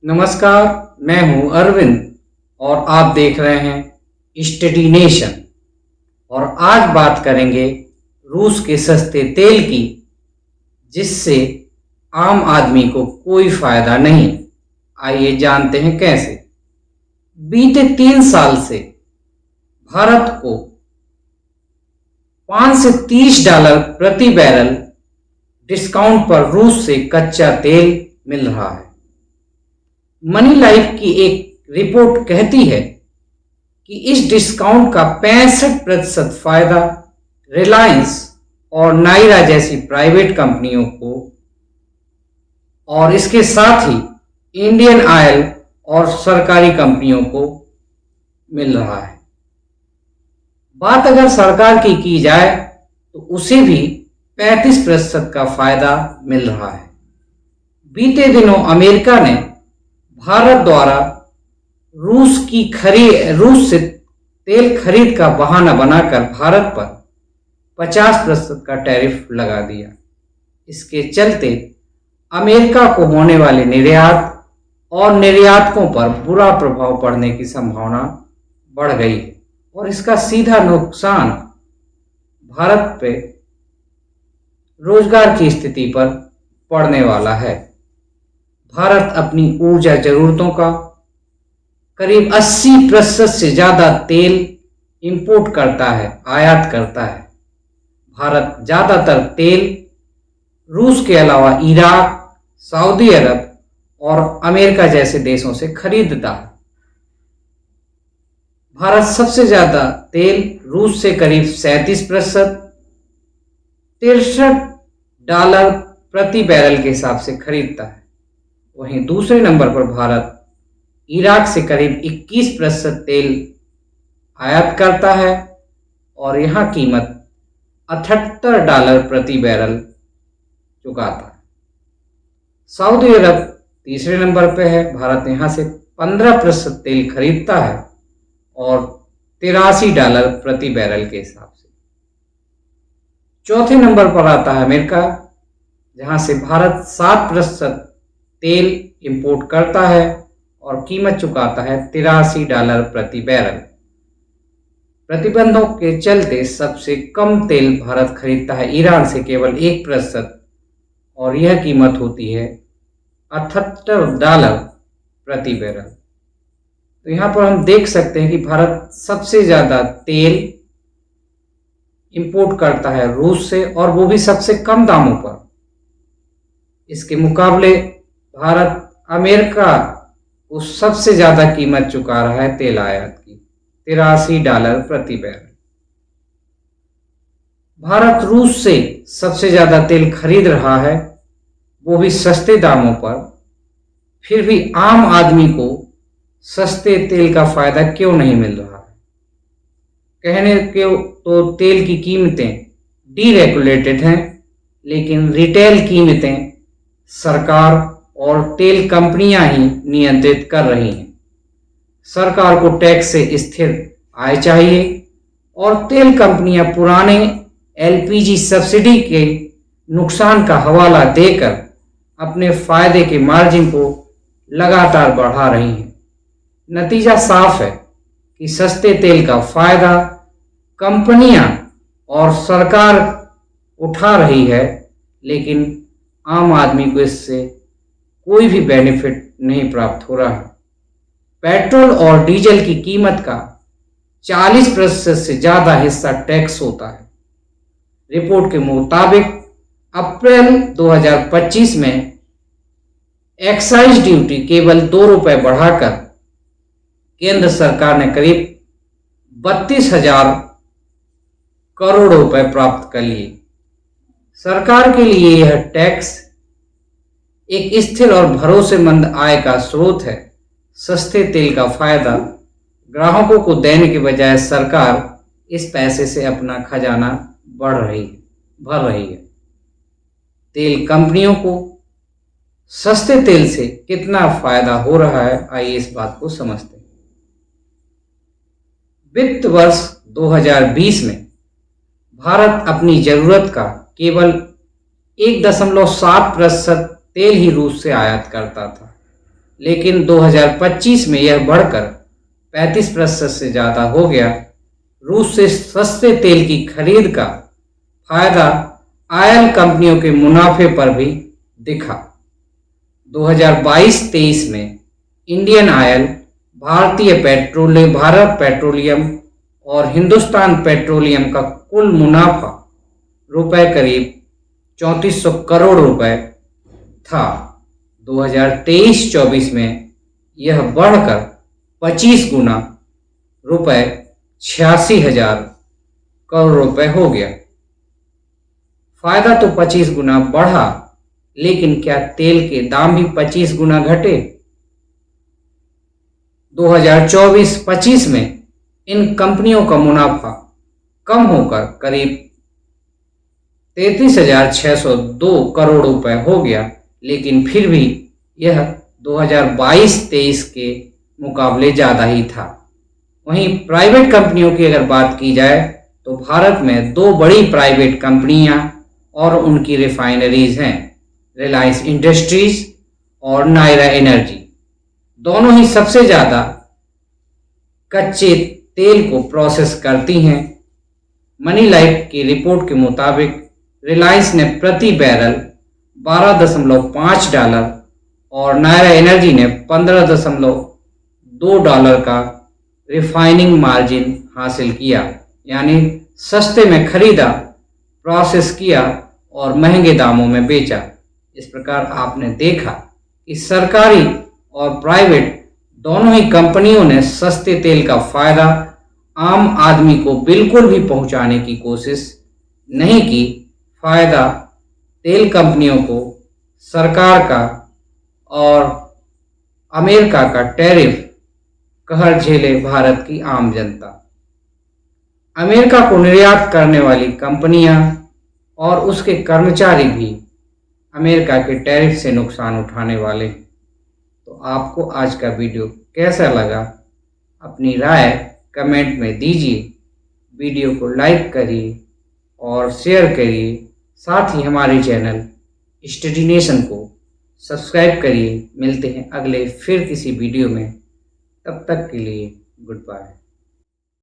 नमस्कार, मैं हूं अरविंद और आप देख रहे हैं स्टडी नेशन। और आज बात करेंगे रूस के सस्ते तेल की, जिससे आम आदमी को कोई फायदा नहीं। आइए जानते हैं कैसे। बीते 3 साल से भारत को 5 से $30 प्रति बैरल डिस्काउंट पर रूस से कच्चा तेल मिल रहा है। मनी लाइफ की एक रिपोर्ट कहती है कि इस डिस्काउंट का 65% फायदा रिलायंस और नायरा जैसी प्राइवेट कंपनियों को और इसके साथ ही इंडियन ऑयल और सरकारी कंपनियों को मिल रहा है। बात अगर सरकार की जाए तो उसे भी 35% का फायदा मिल रहा है। बीते दिनों अमेरिका ने भारत द्वारा रूस से तेल खरीद का बहाना बनाकर भारत पर 50% का टैरिफ लगा दिया। इसके चलते अमेरिका को होने वाले निर्यात और निर्यातकों पर बुरा प्रभाव पड़ने की संभावना बढ़ गई है और इसका सीधा नुकसान भारत पे रोजगार की स्थिति पर पड़ने वाला है। भारत अपनी ऊर्जा जरूरतों का करीब 80% से ज़्यादा तेल इंपोर्ट करता है, आयात करता है। भारत ज़्यादातर तेल रूस के अलावा इराक, सऊदी अरब और अमेरिका जैसे देशों से खरीदता है। भारत सबसे ज़्यादा तेल रूस से करीब 37%, $63 प्रति बैरल के हिसाब से खरीदता है। वहीं दूसरे नंबर पर भारत इराक से करीब 21% तेल आयात करता है और यहाँ कीमत $78 प्रति बैरल चुकाता है। सऊदी अरब तीसरे नंबर पर है। भारत यहाँ से 15% तेल खरीदता है और $83 प्रति बैरल के हिसाब से। चौथे नंबर पर आता है अमेरिका, जहाँ से भारत 7% तेल इंपोर्ट करता है और कीमत चुकाता है $83 प्रति बैरल। प्रतिबंधों के चलते सबसे कम तेल भारत खरीदता है ईरान से केवल 1% और यह कीमत होती है $78 प्रति बैरल। तो यहाँ पर हम देख सकते हैं कि भारत सबसे ज़्यादा तेल इंपोर्ट करता है रूस से और वो भी सबसे कम दामों पर। इसके मुकाबले भारत अमेरिका को सबसे ज़्यादा कीमत चुका रहा है तेल आयात की, $83 प्रति बैरल। भारत रूस से सबसे ज़्यादा तेल खरीद रहा है, वो भी सस्ते दामों पर। फिर भी आम आदमी को सस्ते तेल का फायदा क्यों नहीं मिल रहा है? कहने के तो तेल की कीमतें डीरेगुलेटेड हैं, लेकिन रिटेल कीमतें सरकार और तेल कंपनियां ही नियंत्रित कर रही हैं। सरकार को टैक्स से स्थिर आय चाहिए और तेल कंपनियां पुराने एलपीजी सब्सिडी के नुकसान का हवाला देकर अपने फायदे के मार्जिन को लगातार बढ़ा रही हैं। नतीजा साफ है कि सस्ते तेल का फायदा कंपनियां और सरकार उठा रही है, लेकिन आम आदमी को इससे कोई भी बेनिफिट नहीं प्राप्त हो रहा है। पेट्रोल और डीजल की कीमत का 40% से ज़्यादा हिस्सा टैक्स होता है। रिपोर्ट के मुताबिक अप्रैल 2025 में एक्साइज ड्यूटी केवल ₹2 बढ़ाकर केंद्र सरकार ने करीब 32,000 करोड़ रुपए प्राप्त कर लिए। सरकार के लिए यह टैक्स एक स्थिर और भरोसेमंद आय का स्रोत है। सस्ते तेल का फायदा ग्राहकों को देने के बजाय सरकार इस पैसे से अपना खजाना भर रही है। तेल कंपनियों को सस्ते तेल से कितना फायदा हो रहा है, आइए इस बात को समझते हैं। वित्त वर्ष 2020 में भारत अपनी जरूरत का केवल 1.7% तेल ही रूस से आयात करता था। लेकिन 2025 में यह बढ़कर 35% से ज़्यादा हो गया। रूस से सस्ते तेल की खरीद का फायदा ऑयल कंपनियों के मुनाफे पर भी दिखा। 2022-23 में इंडियन ऑयल, भारत पेट्रोलियम और हिंदुस्तान पेट्रोलियम का कुल मुनाफा रुपए करीब 3400 करोड़ रुपए था। 2023-24 में यह बढ़कर 25 गुना रुपए 86,000 करोड़ रुपए हो गया। फायदा तो 25 गुना बढ़ा, लेकिन क्या तेल के दाम भी 25 गुना घटे? 2024-25 में इन कंपनियों का मुनाफा कम होकर करीब 33,602 करोड़ रुपए हो गया, लेकिन फिर भी यह 2022-23 के मुकाबले ज़्यादा ही था। वहीं प्राइवेट कंपनियों की अगर बात की जाए तो भारत में 2 बड़ी प्राइवेट कंपनियां और उनकी रिफाइनरीज हैं, रिलायंस इंडस्ट्रीज और नायरा एनर्जी। दोनों ही सबसे ज़्यादा कच्चे तेल को प्रोसेस करती हैं। मनी लाइफ की रिपोर्ट के मुताबिक रिलायंस ने प्रति बैरल $12.5 और नायरा एनर्जी ने $15.2 का रिफाइनिंग मार्जिन हासिल किया, यानी सस्ते में खरीदा, प्रोसेस किया और महंगे दामों में बेचा। इस प्रकार आपने देखा कि सरकारी और प्राइवेट दोनों ही कंपनियों ने सस्ते तेल का फायदा आम आदमी को बिल्कुल भी पहुंचाने की कोशिश नहीं की। फायदा तेल कंपनियों को सरकार का और अमेरिका का टैरिफ कहर झेले भारत की आम जनता। अमेरिका को निर्यात करने वाली कंपनियां और उसके कर्मचारी भी अमेरिका के टैरिफ से नुकसान उठाने वाले। तो आपको आज का वीडियो कैसा लगा? अपनी राय कमेंट में दीजिए। वीडियो को लाइक करिए और शेयर करिए। साथ ही हमारे चैनल स्टडी नेशन को सब्सक्राइब करिए। मिलते हैं अगले फिर किसी वीडियो में, तब तक के लिए गुड बाय।